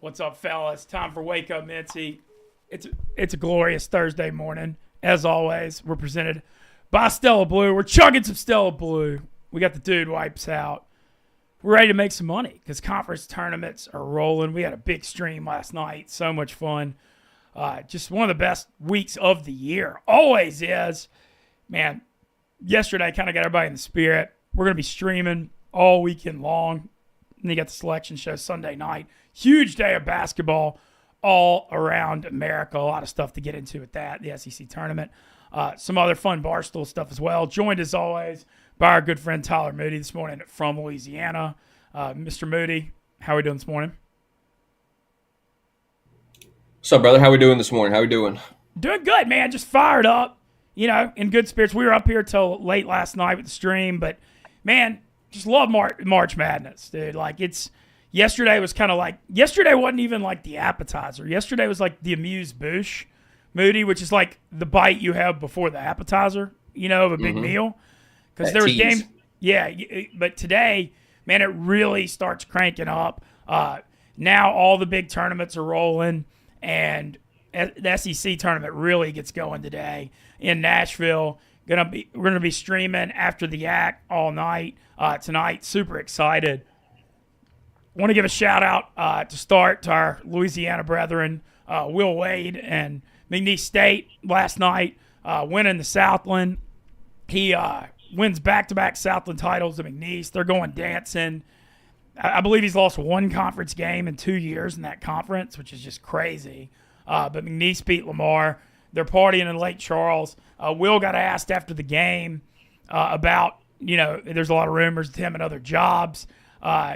What's up, fellas? Time for Wake Up Mintzy. It's a glorious Thursday morning. As always, we're presented by Stella Blue. We're chugging some Stella Blue. We got the dude wipes out. We're ready to make some money because conference tournaments are rolling. We had a big stream last night. So much fun. Just one of the best weeks of the year. Always is. Man, yesterday kind of got everybody in the spirit. We're going to be streaming all weekend long. And you got the selection show Sunday night. Huge day of basketball all around America. A lot of stuff to get into with that, the SEC tournament. Some other fun Barstool stuff as well. Joined as always by our good friend Tyler Moody this morning from Louisiana. Mr. Moody, how are we doing this morning? What's up, brother? How we doing this morning? How we doing? Doing good, man. Just fired up, in good spirits. We were up here till late last night with the stream, but, man, just love March Madness, dude. Yesterday was kind of like, yesterday wasn't even like the appetizer. Yesterday was like the amuse-bouche, Moody, which is like the bite you have before the appetizer, of a big meal. Because there was games. Yeah, but today, man, it really starts cranking up. Now all the big tournaments are rolling, and the SEC tournament really gets going today in Nashville. We're gonna be streaming after the act all night tonight. Super excited. Want to give a shout out to start to our Louisiana brethren, Will Wade and McNeese State last night, winning the Southland. He wins back-to-back Southland titles at McNeese. They're going dancing. I believe he's lost one conference game in 2 years in that conference, which is just crazy. But McNeese beat Lamar. They're partying in Lake Charles. Will got asked after the game about, there's a lot of rumors of him and other jobs.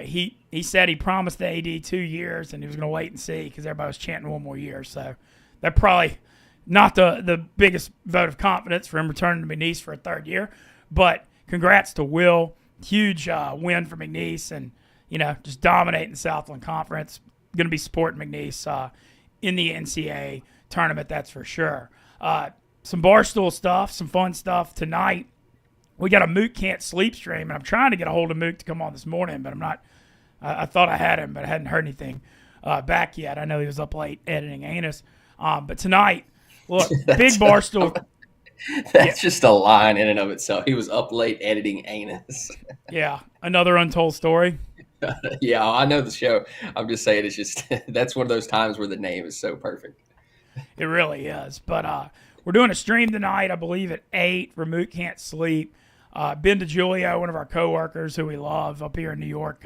He said he promised the AD 2 years and he was going to wait and see because everybody was chanting one more year. So that probably not the biggest vote of confidence for him returning to McNeese for a third year. But congrats to Will. Huge win for McNeese and, just dominating the Southland Conference. Going to be supporting McNeese in the NCAA tournament, that's for sure. Some Barstool stuff, some fun stuff tonight. We got a Mook Can't Sleep stream, and I'm trying to get a hold of Mook to come on this morning, but I'm not. I thought I had him, but I hadn't heard anything back yet. I know he was up late editing Anus. But tonight, look, big Barstool. That's just a line in and of itself. He was up late editing Anus. Yeah, another untold story. Yeah, I know the show. I'm just saying it's just that's one of those times where the name is so perfect. It really is. But we're doing a stream tonight, I believe, at 8 for Mook Can't Sleep. Ben DeGiulio, one of our coworkers who we love up here in New York,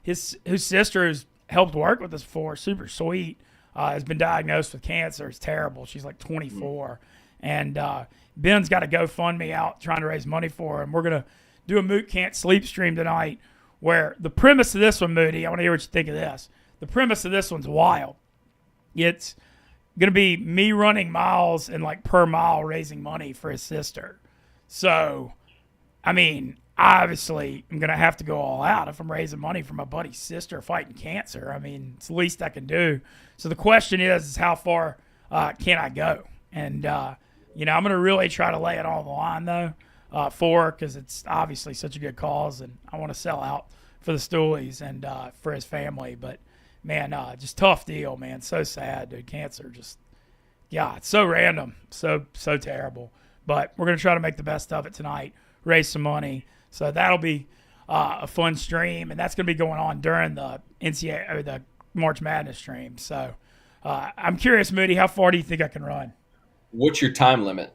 his sister who's helped work with us before, super sweet, has been diagnosed with cancer. It's terrible. She's like 24. And Ben's got a GoFundMe out trying to raise money for her. And we're going to do a Mook Can't Sleep stream tonight where the premise of this one, Moody, I want to hear what you think of this. The premise of this one's wild. It's going to be me running miles and like per mile raising money for his sister. So, I mean, obviously I'm going to have to go all out if I'm raising money for my buddy's sister fighting cancer. I mean, it's the least I can do. So the question is how far can I go? And, I'm going to really try to lay it all on the line, though, because it's obviously such a good cause, and I want to sell out for the Stoolies and for his family. But, man, just tough deal, man. So sad, dude. Cancer just, it's so random, so terrible. But we're going to try to make the best of it tonight, raise some money. So that'll be a fun stream, and that's going to be going on during the NCAA or the March Madness stream. So I'm curious, Moody, how far do you think I can run? What's your time limit?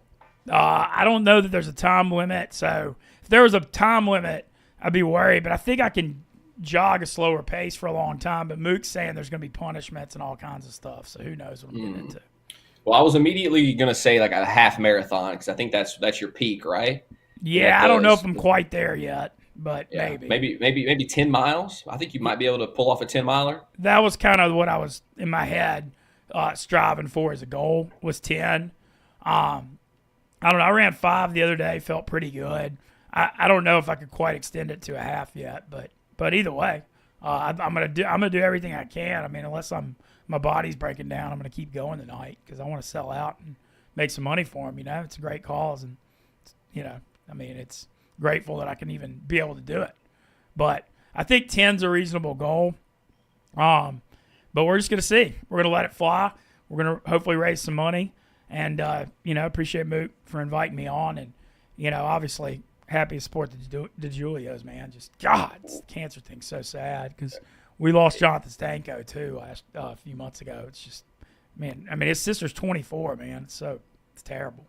I don't know that there's a time limit. So if there was a time limit, I'd be worried. But I think I can jog a slower pace for a long time. But Mook's saying there's going to be punishments and all kinds of stuff. So who knows what I'm getting into. Well, I was immediately going to say like a half marathon because I think that's your peak, right? Yeah, I don't know if I'm quite there yet, but yeah, maybe. Maybe 10 miles. I think you might be able to pull off a 10-miler. That was kind of what I was in my head striving for as a goal was 10. I don't know. I ran 5 the other day. Felt pretty good. I don't know if I could quite extend it to a half yet, but either way, I'm gonna do everything I can. I mean, unless my body's breaking down, I'm gonna keep going tonight because I want to sell out and make some money for him. It's a great cause, and it's grateful that I can even be able to do it. But I think 10's a reasonable goal. But we're just going to see. We're going to let it fly. We're going to hopefully raise some money. And, appreciate Moot for inviting me on. And, obviously happy to support the DeJulios, man. Just, God, the cancer thing's so sad because we lost Jonathan Stanko, too, a few months ago. It's just, man, I mean, his sister's 24, man. It's terrible.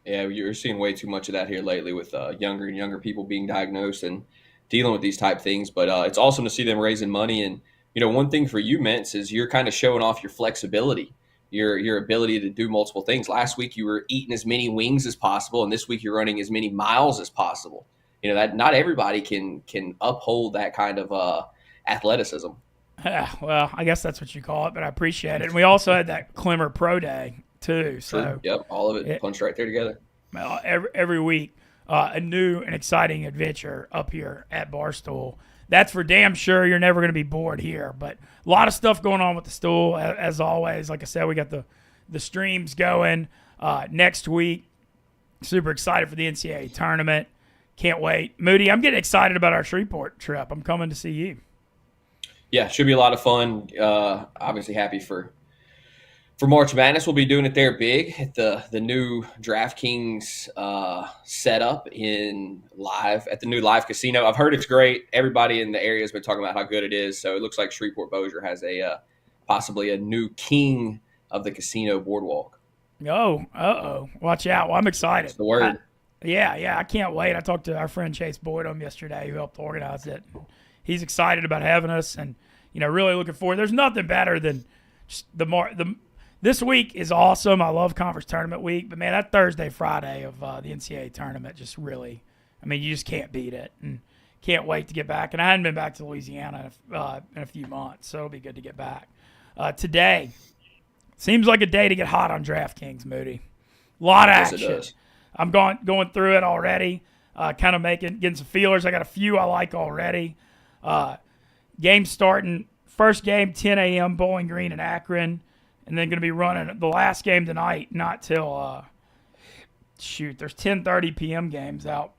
Yeah, you're seeing way too much of that here lately with younger and younger people being diagnosed and dealing with these type things. But it's awesome to see them raising money. And, one thing for you, Mintz, is you're kind of showing off your flexibility, your ability to do multiple things. Last week, you were eating as many wings as possible, and this week you're running as many miles as possible. That not everybody can uphold that kind of athleticism. Well, I guess that's what you call it, but I appreciate it. And we also had that Clemmer Pro Day, too. So, true. Yep, all of it punched right there together. Every week, a new and exciting adventure up here at Barstool. That's for damn sure. You're never going to be bored here. But a lot of stuff going on with the stool, as always. Like I said, we got the streams going next week. Super excited for the NCAA tournament. Can't wait. Moody, I'm getting excited about our Shreveport trip. I'm coming to see you. Yeah, should be a lot of fun. Obviously happy for March Madness. We'll be doing it there big at the new DraftKings setup at the new live casino. I've heard it's great. Everybody in the area has been talking about how good it is. So it looks like Shreveport Bossier has possibly a new king of the casino boardwalk. Oh, watch out. Well, I'm excited. That's the word. Yeah, I can't wait. I talked to our friend Chase Boydum yesterday who helped organize it. He's excited about having us and, really looking forward. There's nothing better than just this week is awesome. I love conference tournament week, but man, that Thursday, Friday of the NCAA tournament just really, you just can't beat it, and can't wait to get back. And I hadn't been back to Louisiana in a few months, so it'll be good to get back. Today seems like a day to get hot on DraftKings, Moody. A lot of action. Yes, it does. I'm going through it already, kind of getting some feelers. I got a few I like already. Game starting, first game 10 a.m. Bowling Green and Akron. And then going to be running the last game tonight, not till, there's 10:30 p.m. games out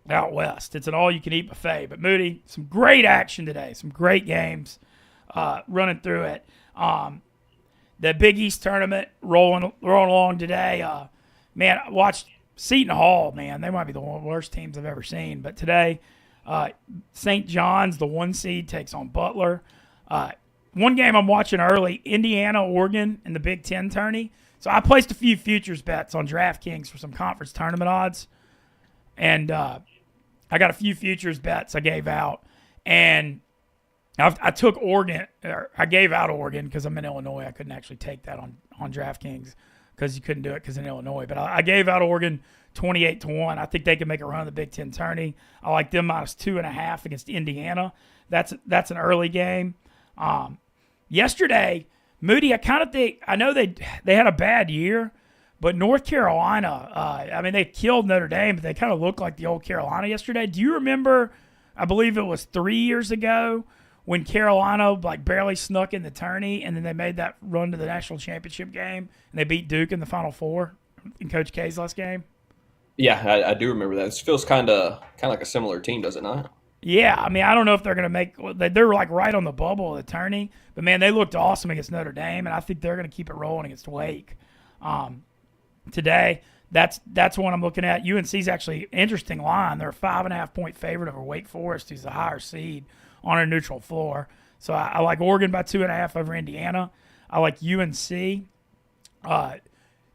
west. It's an all-you-can-eat buffet. But, Moody, some great action today, some great games running through it. The Big East tournament rolling along today. Man, I watched Seton Hall, man. They might be the worst teams I've ever seen. But today, St. John's, the 1 seed, takes on Butler. One game I'm watching early, Indiana, Oregon, in the Big Ten tourney. So I placed a few futures bets on DraftKings for some conference tournament odds. And I got a few futures bets I gave out. And I took Oregon, or I gave out Oregon because I'm in Illinois. I couldn't actually take that on DraftKings because you couldn't do it because in Illinois. But I gave out Oregon 28-1. I think they can make a run in the Big Ten tourney. I like them -2.5 against Indiana. That's an early game. Yesterday, Moody, I kind of think, I know they had a bad year, but North Carolina, they killed Notre Dame, but they kind of looked like the old Carolina yesterday. Do you remember, I believe it was 3 years ago, when Carolina barely snuck in the tourney, and then they made that run to the national championship game, and they beat Duke in the Final Four in Coach K's last game? Yeah, I do remember that. This feels kind of like a similar team, does it not? Yeah, I don't know if they're going to make – they're right on the bubble of the tourney. But, man, they looked awesome against Notre Dame, and I think they're going to keep it rolling against Wake. Today, that's one I'm looking at. UNC's actually an interesting line. They're a 5.5-point favorite over Wake Forest, who's the higher seed on a neutral floor. So I like Oregon by 2.5 over Indiana. I like UNC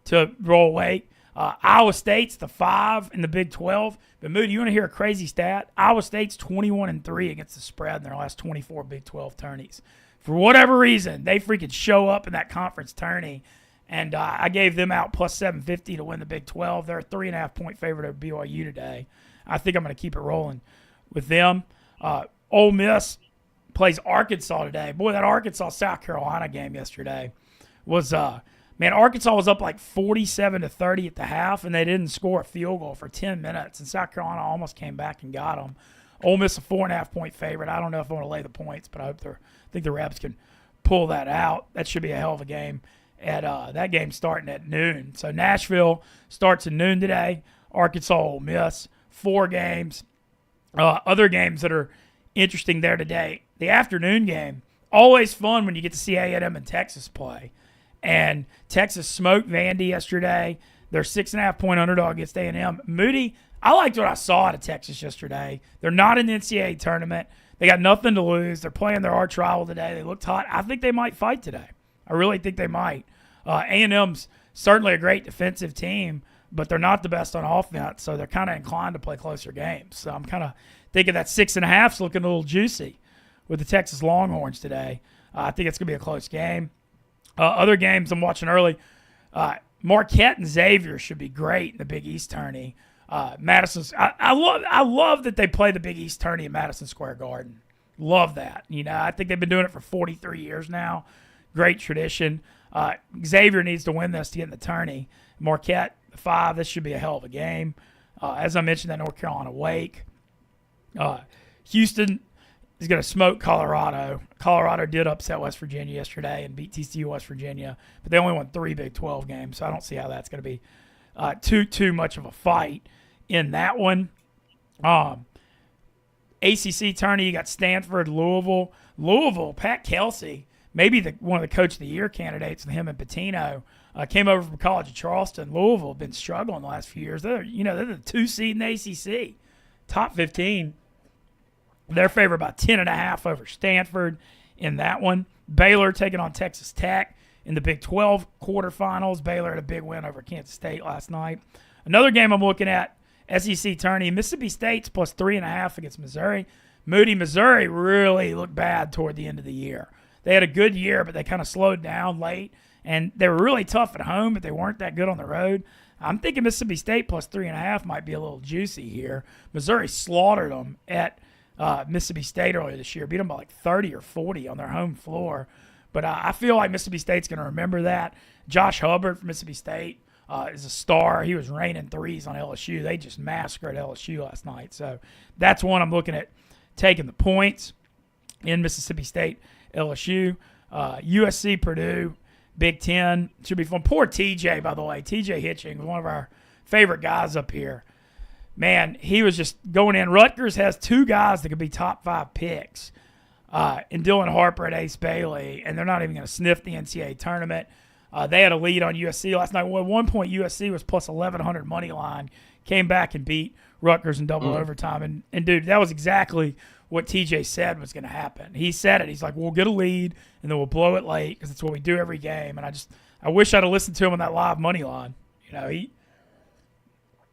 to roll Wake. Iowa State's the 5 in the Big 12. But, Moody, you want to hear a crazy stat? Iowa State's 21-3 against the spread in their last 24 Big 12 tourneys. For whatever reason, they freaking show up in that conference tourney. And I gave them out plus 750 to win the Big 12. They're a 3.5-point favorite over BYU today. I think I'm going to keep it rolling with them. Ole Miss plays Arkansas today. Boy, that Arkansas-South Carolina game yesterday was Arkansas was up 47-30 at the half, and they didn't score a field goal for 10 minutes, and South Carolina almost came back and got them. Ole Miss a 4.5-point favorite. I don't know if I want to lay the points, but I think the Rebs can pull that out. That should be a hell of a game. That game starting at noon. So Nashville starts at noon today. Arkansas, Ole Miss, 4 games. Other games that are interesting there today. The afternoon game, always fun when you get to see A&M and Texas play. And Texas smoked Vandy yesterday. They're 6.5-point underdog against A&M. Moody, I liked what I saw out of Texas yesterday. They're not in the NCAA tournament. They got nothing to lose. They're playing their arch rival today. They looked hot. I think they might fight today. I really think they might. A&M's certainly a great defensive team, but they're not the best on offense, so they're kind of inclined to play closer games. So I'm kind of thinking that 6.5 is looking a little juicy with the Texas Longhorns today. I think it's going to be a close game. Other games I'm watching early, Marquette and Xavier should be great in the Big East tourney. Madison's. I love that they play the Big East tourney in Madison Square Garden. Love that. I think they've been doing it for 43 years now. Great tradition. Xavier needs to win this to get in the tourney. Marquette, 5. This should be a hell of a game. As I mentioned, that North Carolina Wake. Houston is going to smoke Colorado. Colorado did upset West Virginia yesterday and beat TCU West Virginia, but they only won 3 Big 12 games, so I don't see how that's going to be too much of a fight in that one. ACC tourney, you got Stanford, Louisville. Louisville, Pat Kelsey, maybe one of the Coach of the Year candidates, him and Patino, came over from College of Charleston. Louisville have been struggling the last few years. They're the 2 seed in the ACC, top 15. They're favored by 10.5 over Stanford in that one. Baylor taking on Texas Tech in the Big 12 quarterfinals. Baylor had a big win over Kansas State last night. Another game I'm looking at, SEC tourney, Mississippi State's plus 3.5 against Missouri. Moody, Missouri really looked bad toward the end of the year. They had a good year, but they kind of slowed down late, and they were really tough at home, but they weren't that good on the road. I'm thinking Mississippi State plus 3.5 might be a little juicy here. Missouri slaughtered them at Mississippi State earlier this year, beat them by like 30 or 40 on their home floor. But I feel like Mississippi State's going to remember that. Josh Hubbard from Mississippi State is a star. He was raining threes on LSU. They just massacred LSU last night. So that's one I'm looking at taking the points in Mississippi State, LSU. USC, Purdue, Big Ten. Should be fun. Poor TJ, by the way. TJ Hitching was one of our favorite guys up here. Man, he was just going in. Rutgers has 2 guys that could be top 5 picks in Dylan Harper and Ace Bailey, and they're not even going to sniff the NCAA tournament. They had a lead on USC last night. At one point, USC was plus 1,100 money line, came back and beat Rutgers in double overtime. And, dude, that was exactly what TJ said was going to happen. He said it. He's like, we'll get a lead, and then we'll blow it late because it's what we do every game. And I wish I'd have listened to him on that live money line.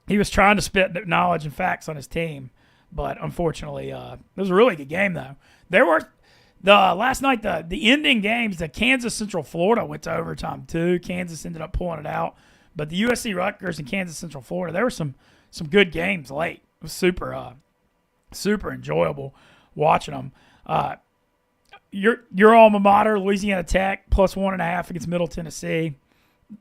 He was trying to spit knowledge and facts on his team, but unfortunately, it was a really good game, though. There were last night, the ending games, the Kansas Central Florida went to overtime, too. Kansas ended up pulling it out. But the USC Rutgers and Kansas Central Florida, there were some good games late. It was super enjoyable watching them. Your alma mater, Louisiana Tech, plus 1.5 against Middle Tennessee.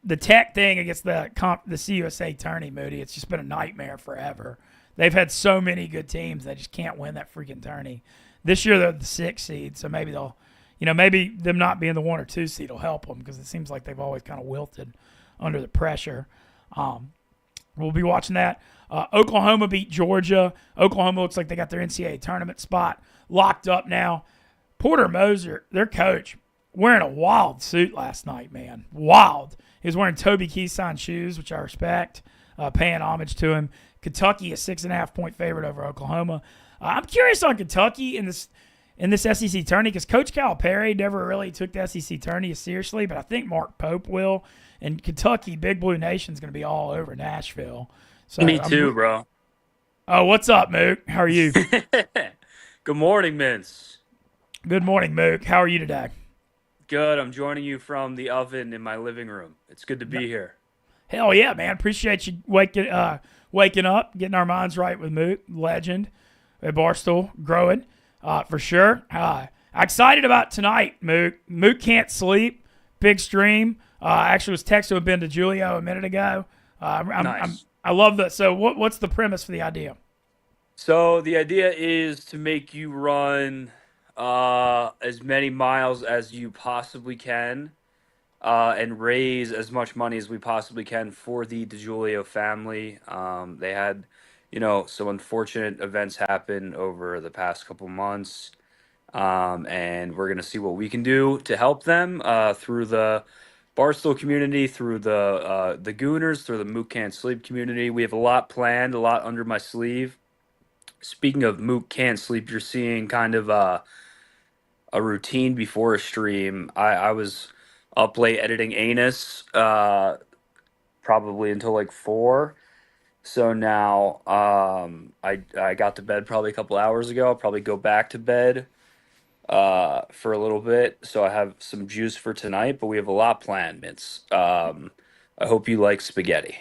The Tech thing against the CUSA tourney, Moody, it's just been a nightmare forever. They've had so many good teams, they just can't win that freaking tourney. This year they're the 6 seed, so maybe maybe them not being the 1 or 2 seed will help them because it seems like they've always kind of wilted under the pressure. We'll be watching that. Oklahoma beat Georgia. Oklahoma looks like they got their NCAA tournament spot locked up now. Porter Moser, their coach, wearing a wild suit last night, man. Wild. He was wearing Toby Keeson shoes, which I respect, paying homage to him. Kentucky, a 6.5-point favorite over Oklahoma. I'm curious on Kentucky in this SEC tourney because Coach Calipari never really took the SEC tourney seriously, but I think Mark Pope will. And Kentucky, Big Blue Nation is going to be all over Nashville. So Me too, bro. Oh, what's up, Mook? How are you? Good morning, Mince. Good morning, Mook. How are you today? Good. I'm joining you from the oven in my living room. It's good to be here. Hell yeah, man. Appreciate you waking up, getting our minds right with Mook, legend at Barstool, growing for sure. Excited about tonight, Mook. Mook can't sleep. Big stream. I actually was texting with Ben DiGiulio a minute ago. Nice. I love that. So what's the premise for the idea? So the idea is to make you run as many miles as you possibly can and raise as much money as we possibly can for the DiGiulio family. They had, some unfortunate events happen over the past couple months. and we're going to see what we can do to help them through the Barstool community, through the Gooners, through the Mook Can't Sleep community. We have a lot planned, a lot under my sleeve. Speaking of Mook Can't Sleep, you're seeing kind of a routine before a stream. I was up late editing Anus, probably until like 4. So now I got to bed probably a couple hours ago. I'll probably go back to bed for a little bit. So I have some juice for tonight, but we have a lot planned, Mints. I hope you like spaghetti.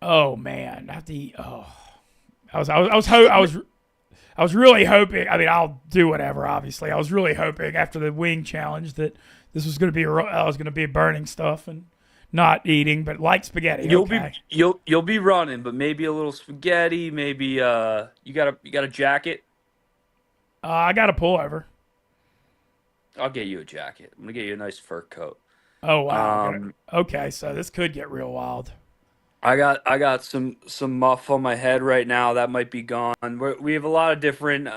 Oh man, I have to eat. Oh, I was really hoping. I mean, I'll do whatever. Obviously, I was really hoping after the wing challenge that this was going to be I was going to be burning stuff and not eating, but like spaghetti. You'll be running, but maybe a little spaghetti. Maybe you got a jacket. I got a pullover. I'll get you a jacket. I'm gonna get you a nice fur coat. Oh wow. Okay, so this could get real wild. I got some muff on my head right now. That might be gone. We have a lot of different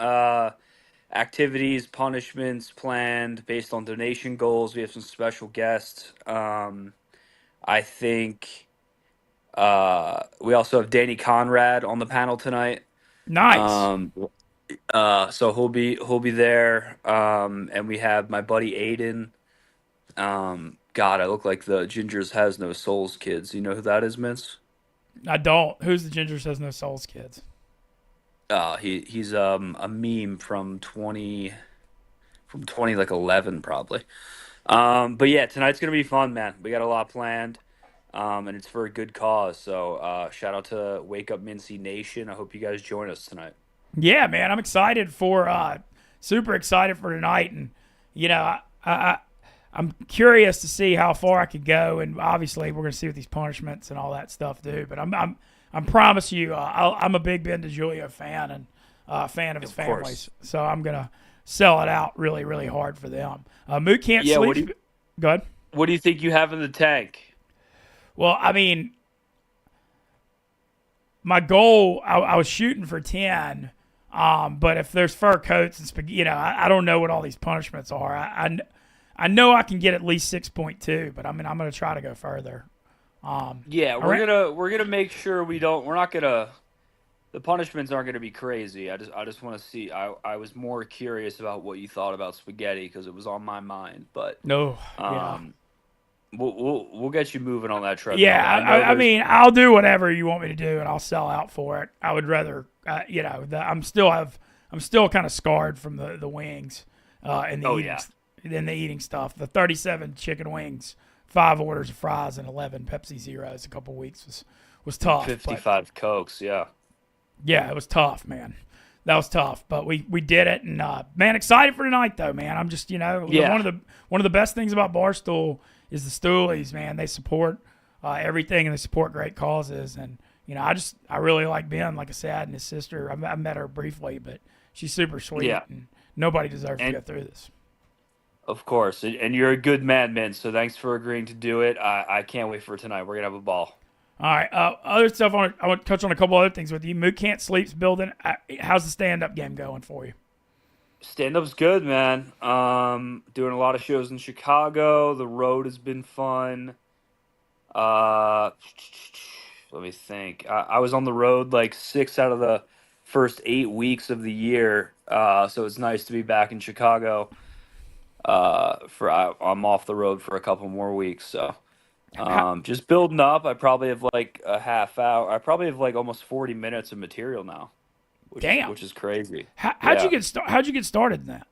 activities, punishments planned based on donation goals. We have some special guests. I think we also have Danny Conrad on the panel tonight. Nice. So he'll be there. And we have my buddy Aiden. God, I look like the Gingers Has No Souls kids. You know who that is, Mince? I don't. Who's the Gingers Has No Souls kids? He's a meme from 2011 probably. But yeah, tonight's gonna be fun, man. We got a lot planned, and it's for a good cause. So shout out to Wake Up Mintzy Nation. I hope you guys join us tonight. Yeah, man, I'm excited for super excited for tonight, and you know, I'm curious to see how far I could go, and obviously we're gonna see what these punishments and all that stuff do. But I promise you, I'm a big Ben DiGiulio fan and a fan of his families, so I'm gonna sell it out really, really hard for them. Mook Can't Sleep. Go ahead. What do you think you have in the tank? Well, I mean, my goal, I was shooting for 10, but if there's fur coats and spaghetti, you know, I don't know what all these punishments are. I know I can get at least 6.2, but I mean, I'm gonna try to go further. Yeah, we're gonna make sure we're not gonna. The punishments aren't gonna be crazy. I just want to see. I was more curious about what you thought about spaghetti because it was on my mind. But no, yeah. We'll get you moving on that trip. Yeah, I mean, I'll do whatever you want me to do, and I'll sell out for it. I would rather, you know, I'm still kind of scarred from the wings, and the eating stuff. The 37 chicken wings, 5 orders of fries, and 11 Pepsi Zeros a couple weeks was tough. 55 Cokes, yeah. Yeah, it was tough, man. That was tough, but we did it, and man, excited for tonight though, man. I'm just, you know, one of the best things about Barstool is the Stoolies, man. They support everything, and they support great causes, and you know, I really like Ben, like I said, and his sister. I met her briefly, but she's super sweet, and nobody deserves to go through this. Of course, and you're a good man, so thanks for agreeing to do it. I can't wait for tonight. We're gonna have a ball. All right. Other stuff. I want to touch on a couple other things with you. Mook Can't Sleep's building. How's the stand-up game going for you? Stand-up's good, man. Doing a lot of shows in Chicago. The road has been fun. Let me think. I was on the road like 6 out of the first 8 weeks of the year. So it's nice to be back in Chicago. I'm off the road for a couple more weeks, so. Just building up. I probably have like a half hour. I probably have like almost 40 minutes of material now. Which is crazy. How'd you get started in that?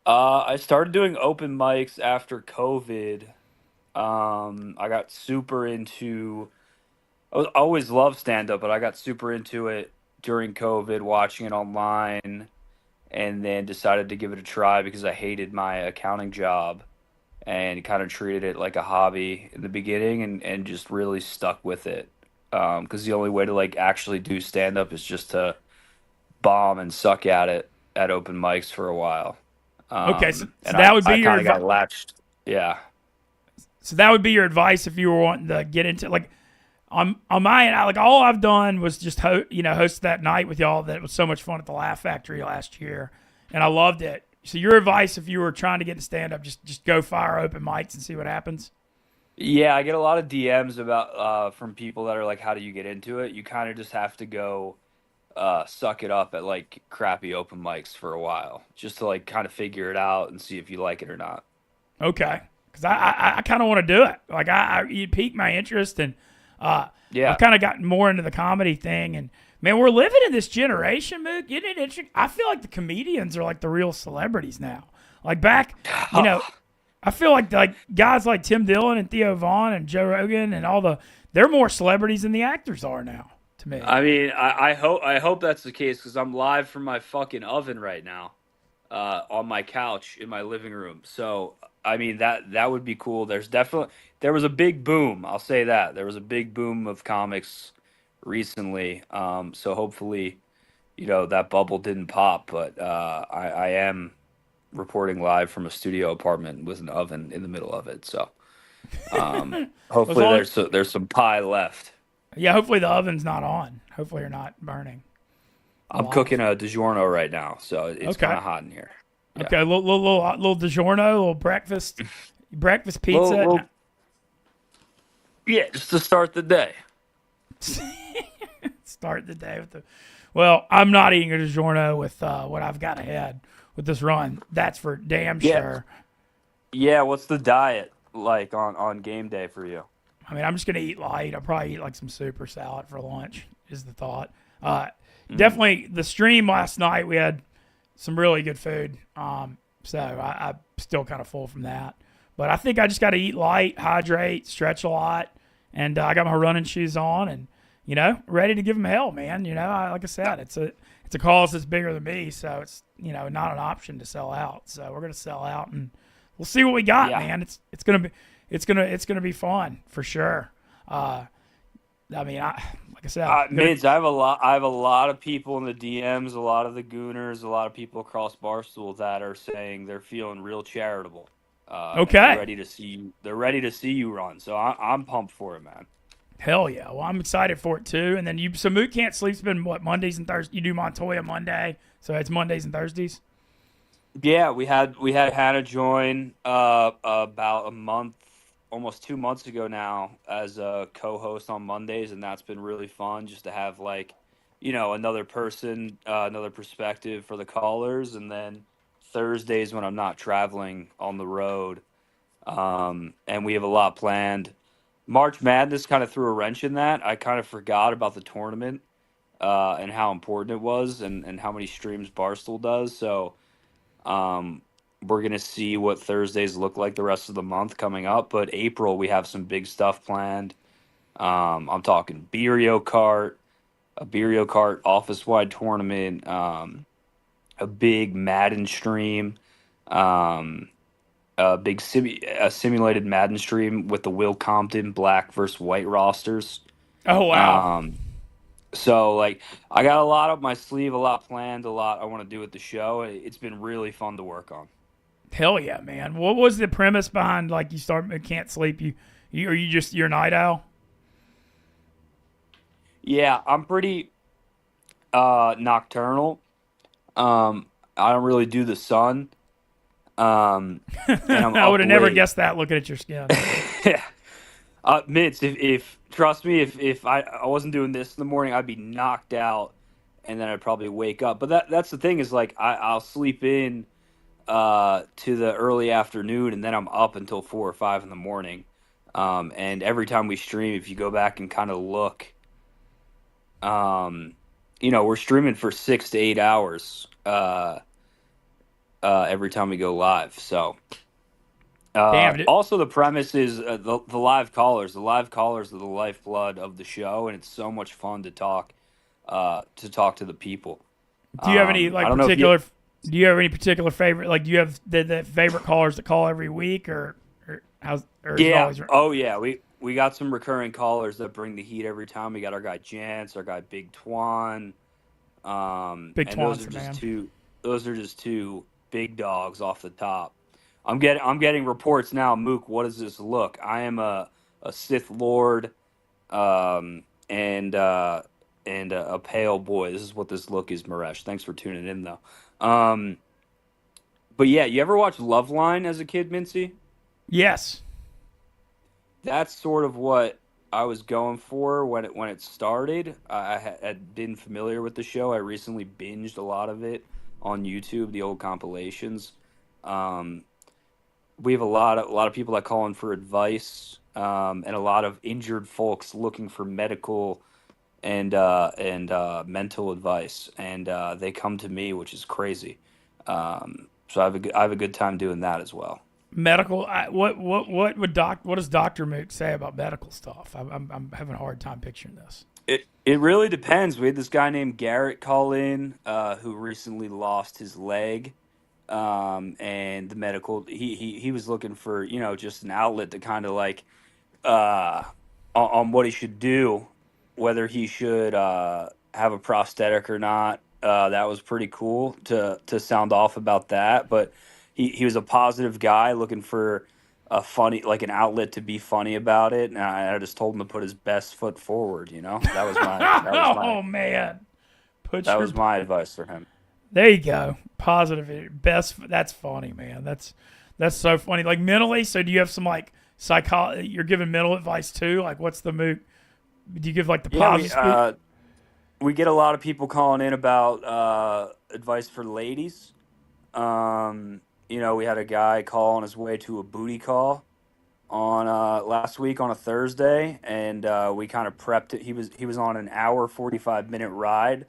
I started doing open mics after COVID. I got super into. I always loved stand up, but I got super into it during COVID, watching it online, and then decided to give it a try because I hated my accounting job. And kind of treated it like a hobby in the beginning and just really stuck with it. Because the only way to like actually do stand-up is just to bomb and suck at it at open mics for a while. Okay, so that would be your advice. Got latched. Yeah. So that would be your advice if you were wanting to get into like on my end. Like all I've done was just host that night with y'all. That was so much fun at the Laugh Factory last year, and I loved it. So your advice, if you were trying to get to stand up, just go fire open mics and see what happens. Yeah, I get a lot of DMs about from people that are like, "How do you get into it?" You kind of just have to go suck it up at like crappy open mics for a while, just to like kind of figure it out and see if you like it or not. Okay, because I kind of want to do it. Like you piqued my interest, and Yeah. I've kind of gotten more into the comedy thing. And man, we're living in this generation, Mook. Isn't it interesting? I feel like the comedians are like the real celebrities now. Like back, I feel like guys like Tim Dillon and Theo Vaughn and Joe Rogan and they're more celebrities than the actors are now. To me, I mean, I hope that's the case because I'm live from my fucking oven right now, on my couch in my living room. So I mean that would be cool. There was a big boom. I'll say that there was a big boom of comics recently. So hopefully, that bubble didn't pop. But I am reporting live from a studio apartment with an oven in the middle of it. So hopefully there's some pie left. yeah. Hopefully the oven's not on. Hopefully you're not burning. I'm Alive. cooking a DiGiorno right now, so it's Okay. kind of hot in here. Yeah. Okay, little DiGiorno, little breakfast pizza. Yeah, just to start the day. Start the day with the. Well, I'm not eating a DiGiorno with what I've got ahead with this run. That's for damn sure. Yeah, what's the diet like on game day for you? I mean, I'm just gonna eat light. I'll probably eat like some soup or salad for lunch. Is the thought. Definitely the stream last night. We had some really good food. So I'm still kind of full from that. But I think I just got to eat light, hydrate, stretch a lot, and I got my running shoes on, and ready to give them hell, man. Like I said, it's a cause that's bigger than me, so it's not an option to sell out. So we're gonna sell out, and we'll see what we got, man. It's gonna be fun for sure. I mean, like I said, Mids, I have a lot of people in the DMs, a lot of the gooners, a lot of people across Barstool that are saying they're feeling real charitable. Okay. They're ready to see you run. So I'm pumped for it, man. Hell yeah! Well, I'm excited for it too. And then so Moot Can't Sleep's been what, Mondays and Thursdays. You do Montoya Monday, so it's Mondays and Thursdays. Yeah, we had Hannah join about a month, almost 2 months ago now, as a co-host on Mondays, and that's been really fun just to have another person, another perspective for the callers, and then Thursdays when I'm not traveling on the road, and we have a lot planned. March Madness kind of threw a wrench in that. I kind of forgot about the tournament and how important it was, and how many streams Barstool does. So we're going to see what Thursdays look like the rest of the month coming up. But April, we have some big stuff planned. I'm talking a Beerio Kart office-wide tournament, a big Madden stream, a big simulated Madden stream with the Will Compton black versus white rosters. Oh wow! So like I got a lot up my sleeve, a lot planned, a lot I want to do with the show. It's been really fun to work on. Hell yeah, man! What was the premise behind can't sleep? You're a night owl? Yeah, I'm pretty nocturnal. I don't really do the sun. And I would have never guessed that looking at your skin. Yeah. Mitz, if trust me, if I wasn't doing this in the morning, I'd be knocked out, and then I'd probably wake up. But that's the thing is like I'll sleep in to the early afternoon, and then I'm up until 4 or 5 in the morning. And every time we stream, if you go back and kind of look, we're streaming for 6 to 8 hours every time we go live. So. Also, the premise is the live callers. The live callers are the lifeblood of the show, and it's so much fun to talk to the people. Do you have any particular? Do you have any particular favorite? Like, do you have the favorite callers that call every week, or how's? Or yeah. Always... Oh yeah. We got some recurring callers that bring the heat every time. We got our guy Jance, our guy Big Twan. Big Twan's man. Those are just two big dogs off the top. I'm getting reports now, Mook. What does this look? I am a Sith Lord, and a pale boy. This is what this look is, Maresh. Thanks for tuning in, though. But yeah, you ever watch Loveline as a kid, Mincy? Yes. That's sort of what I was going for when it started. Had been familiar with the show. I recently binged a lot of it on YouTube, the old compilations. Um, we have a lot of people that call in for advice, and a lot of injured folks looking for medical and mental advice, and they come to me, which is crazy. So I have a good time doing that as well. Medical. What does Doctor Mook say about medical stuff? I'm having a hard time picturing this. It really depends. We had this guy named Garrett call in, who recently lost his leg, and the medical he was looking for, just an outlet to kind of like, uh, on what he should do, whether he should have a prosthetic or not. That was pretty cool to sound off about that. But he was a positive guy looking for a funny, like an outlet to be funny about it. And I just told him to put his best foot forward. Oh man, put That your was my advice for him. there you go. Positive best. That's funny, man. That's so funny. Like mentally. So do you have some like You're giving mental advice too. Like what's the mood? Do you give like the Yeah, positive? we get a lot of people calling in about advice for ladies. Um, we had a guy call on his way to a booty call on last week on a Thursday, and we kind of prepped it. He was on an hour 45-minute ride.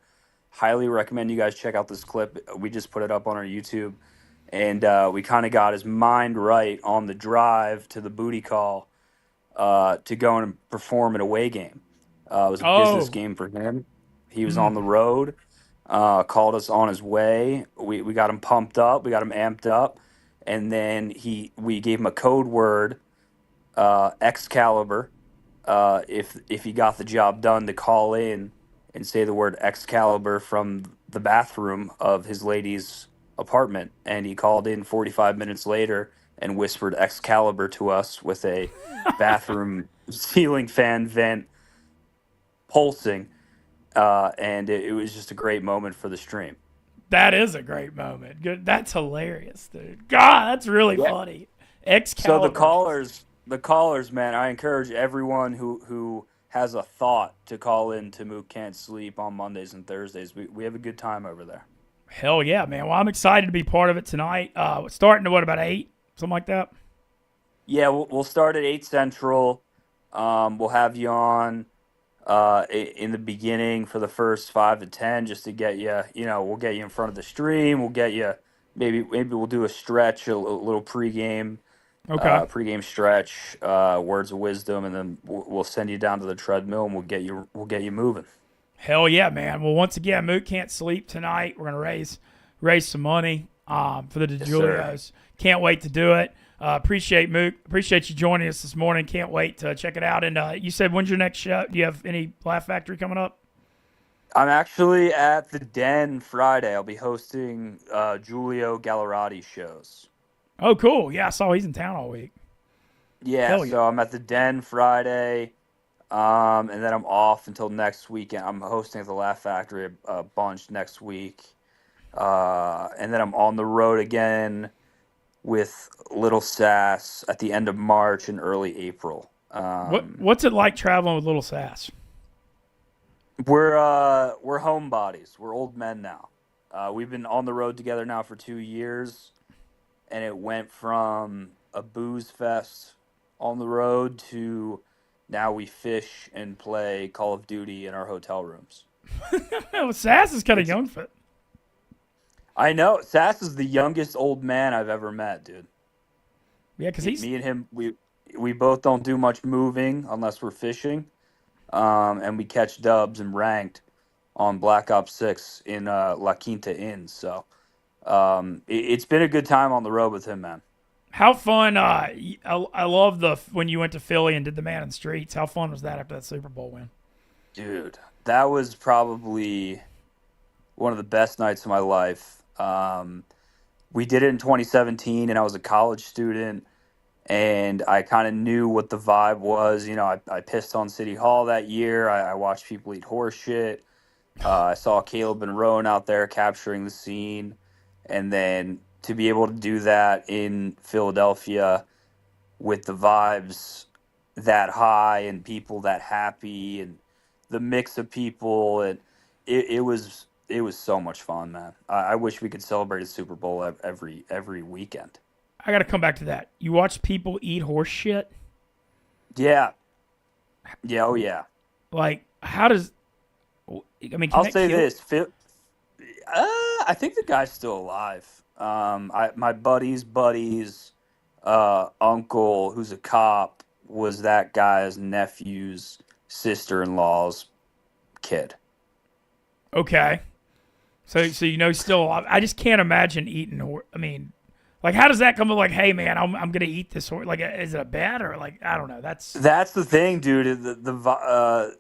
Highly recommend you guys check out this clip. We just put it up on our YouTube, and we kind of got his mind right on the drive to the booty call to go and perform an away game. It was a business Oh, game for him. He was on mm, the road, called us on his way. We got him pumped up, we got him amped up, and then we gave him a code word, Excalibur. If he got the job done, to call in and say the word Excalibur from the bathroom of his lady's apartment. And he called in 45 minutes later and whispered Excalibur to us with a bathroom ceiling fan vent pulsing. And it was just a great moment for the stream. that is a great moment. Good. That's hilarious, dude. God, that's really Yeah. funny. So Excalibur. the callers, man, I encourage everyone who has a thought to call in to Mook Can't Sleep on Mondays and Thursdays. We have a good time over there. Hell yeah, man. Well, I'm excited to be part of it tonight. Starting at what, about 8? Something like that? Yeah, we'll start at 8 Central. We'll have you on in the beginning for the first 5 to 10, just to get you. We'll get you in front of the stream. We'll get you. Maybe we'll do a stretch, a little pregame, Okay. pregame stretch, words of wisdom, and then we'll send you down to the treadmill and we'll get you moving. Hell yeah, man. Well, once again, Moot Can't Sleep tonight. We're going to raise some money for the Yes, sir. DeJulios. Can't wait to do it. Appreciate Moot. Appreciate you joining us this morning. Can't wait to check it out. And you said, when's your next show? Do you have any Laugh Factory coming up? I'm actually at the Den Friday. I'll be hosting Giulio Gallerati's shows. Oh, cool. Yeah, I saw he's in town all week. Yeah, Hell yeah. so I'm at the Den Friday, and then I'm off until next weekend. I'm hosting at the Laugh Factory a bunch next week, and then I'm on the road again with Little Sass at the end of March and early April. What's it like traveling with Little Sass? We're homebodies. We're old men now. We've been on the road together now for 2 years, and it went from a booze fest on the road to now we fish and play Call of Duty in our hotel rooms. Sass is kind of It's young for. I know Sass is the youngest old man I've ever met, dude. Yeah, because Me, he's me and him, we both don't do much moving unless we're fishing, and we catch dubs and ranked on Black Ops 6 in La Quinta Inn. So it's been a good time on the road with him, man. how fun. I love when you went to Philly and did the Man in the Streets. How fun was that after that Super Bowl win? Dude, that was probably one of the best nights of my life. We did it in 2017, and I was a college student, and I kind of knew what the vibe was. I pissed on City Hall that year. I watched people eat horse shit. I saw Caleb and Rowan out there capturing the scene, and then to be able to do that in Philadelphia with the vibes that high and people that happy and the mix of people, and it was so much fun, man. I wish we could celebrate a Super Bowl every weekend. I got to come back to that. You watch people eat horse shit? Yeah. Yeah, oh yeah. Like, how does... I mean, can I'll that say kill? this. I think the guy's still alive. My buddy's uncle, who's a cop, was that guy's nephew's sister-in-law's kid. Okay. So you know he's still alive. I just can't imagine eating. I mean, like, how does that come? Like, hey man, I'm gonna eat this horse. Like, is it a bet or like I don't know. That's the thing, dude. The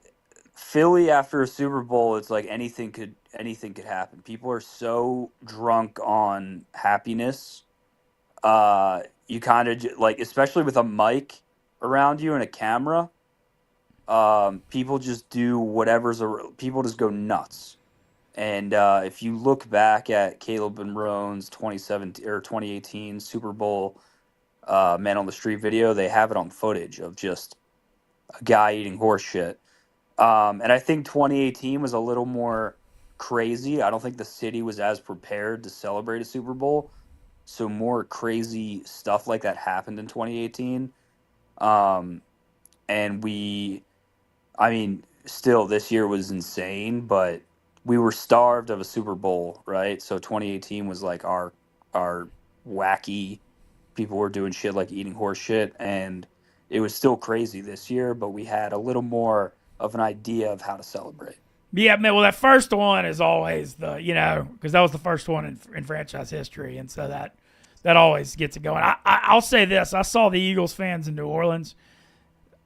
Philly after a Super Bowl, it's like anything could happen. People are so drunk on happiness. You kind of like, especially with a mic around you and a camera. People just do whatever's. People just go nuts. And if you look back at Caleb and Roan's 2017 or 2018 Super Bowl Man on the Street video, they have it on footage of just a guy eating horse shit. And I think 2018 was a little more crazy. I don't think the city was as prepared to celebrate a Super Bowl. So more crazy stuff like that happened in 2018. And still this year was insane, but we were starved of a Super Bowl, right? So 2018 was like our wacky, people were doing shit like eating horse shit, and it was still crazy this year, but we had a little more of an idea of how to celebrate. yeah, man. Well, that first one is always because that was the first one in franchise history, and so that always gets it going. I'll say this: I saw the Eagles fans in New Orleans,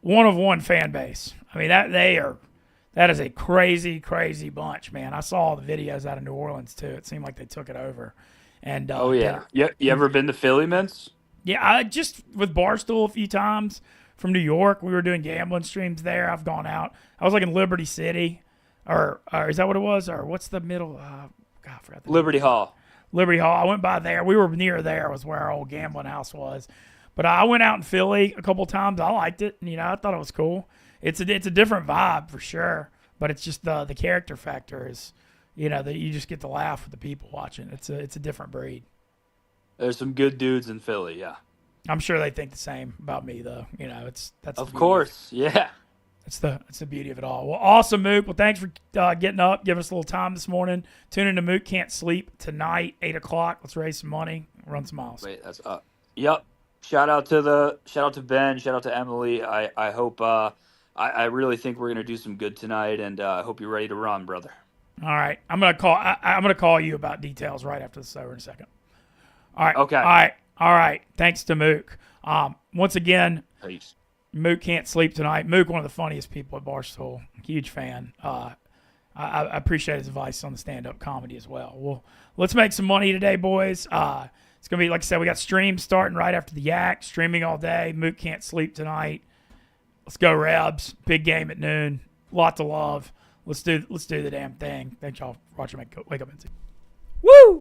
one of one fan base. I mean that is a crazy, crazy bunch, man. I saw all the videos out of New Orleans too. It seemed like they took it over. And Oh yeah, you ever been to Philly, Mintz? Yeah, I just with Barstool a few times from New York. We were doing gambling streams there. I've gone out. I was like in Liberty City, or is that what it was? Or what's the middle? God, I forgot. Liberty Hall. Liberty Hall. I went by there. We were near there. Was where our old gambling house was. But I went out in Philly a couple times. I liked it. And, I thought it was cool. It's a different vibe for sure. But it's just the character factor is, that you just get to laugh with the people watching. It's a different breed. There's some good dudes in Philly, yeah. I'm sure they think the same about me, though. That's of course, yeah. That's the beauty of it all. Well, awesome, Mook. Well, thanks for getting up, giving us a little time this morning. Tune in to Mook Can't Sleep tonight, 8:00. Let's raise some money, run some miles. Wait, that's up. Yep. Shout out to Ben. Shout out to Emily. I hope. I really think we're gonna do some good tonight, and I hope you're ready to run, brother. All right, I'm gonna call you about details right after this over in a second. All right. Okay. All right. Thanks to Mook. Once again, Peace. Mook can't sleep tonight. Mook, one of the funniest people at Barstool. Huge fan. I appreciate his advice on the stand-up comedy as well. Well, let's make some money today, boys. It's going to be, like I said, we got streams starting right after the Yak, streaming all day. Mook can't sleep tonight. Let's go, Rebs. Big game at noon. Lots of love. Let's do the damn thing. Thanks y'all for watching Wake Up Mintzy. Woo!